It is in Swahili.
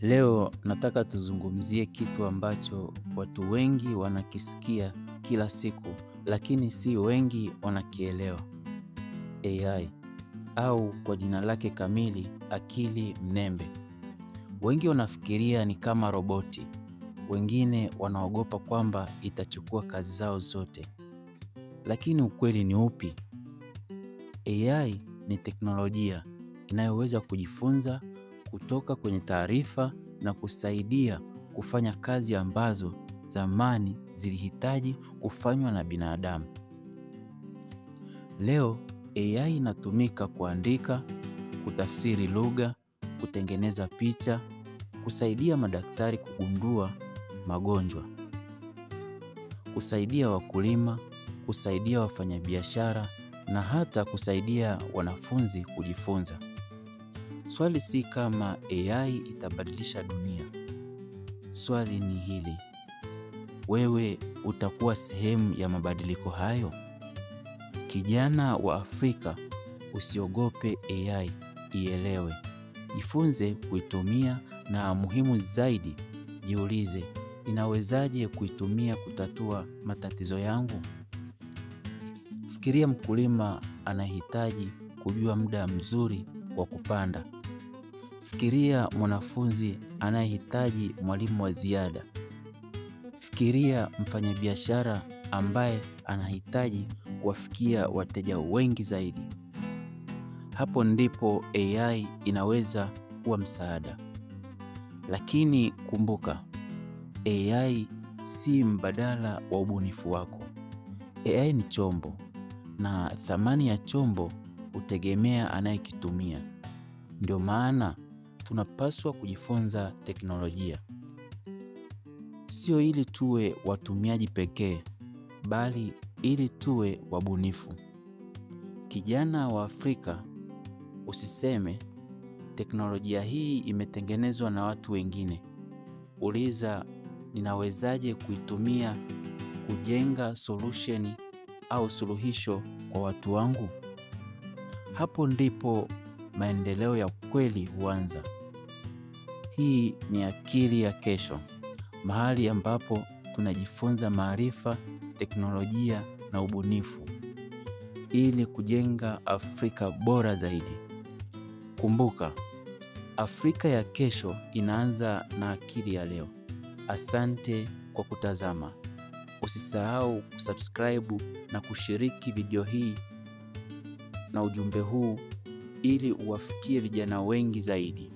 Leo nataka tuzungumzie kitu ambacho watu wengi wanakisikia kila siku, lakini si wengi wanakielewa. AI au kwa jina lake kamili, akili mnembe. Wengi wanafikiria ni kama roboti. Wengine wanaogopa kwamba itachukua kazi zao zote. Lakini ukweli ni upi? AI ni teknolojia inayoweza kujifunza kutoka kwenye taarifa na kusaidia kufanya kazi ambazo zamani zilihitaji kufanywa na binadamu. Leo AI inatumika kuandika, kutafsiri lugha, kutengeneza picha, kusaidia madaktari kugundua magonjwa, kusaidia wakulima, kusaidia wafanyabiashara na hata kusaidia wanafunzi kujifunza. Swali si kama AI itabadilisha dunia. Swali ni hili: wewe utakuwa sehemu ya mabadiliko hayo? Kijana wa Afrika, usiogope AI, ielewe. Jifunze kuitumia na muhimu zaidi, jiulize, ninawezaje kuitumia kutatua matatizo yangu? Fikiria mkulima anahitaji kujua muda mzuri wa kupanda. Fikiria mwanafunzi anayehitaji mwalimu wa ziada. Fikiria mfanyabiashara ambaye anahitaji kuwafikia wateja wengi zaidi. Hapo ndipo AI inaweza kuwa msaada. Lakini kumbuka, AI si mbadala wa ubunifu wako. AI ni chombo, na thamani ya chombo hutegemea anayekitumia. Ndio maana tunapaswa kujifunza teknolojia, sio ili tuwe watumiaji pekee, bali ili tuwe wabunifu. Kijana wa Afrika, usiseme teknolojia hii imetengenezwa na watu wengine. Uliza, ninawezaje kuitumia kujenga solution au suluhisho kwa watu wangu? Hapo ndipo maendeleo ya kweli huanza. Hii ni Akili ya Kesho, mahali ambapo tunajifunza maarifa, teknolojia na ubunifu ili kujenga Afrika bora zaidi. Kumbuka, Afrika ya kesho inaanza na akili ya leo. Asante kwa kutazama. Usisahau kusubscribe na kushiriki video hii na ujumbe huu ili uwafikie vijana wengi zaidi.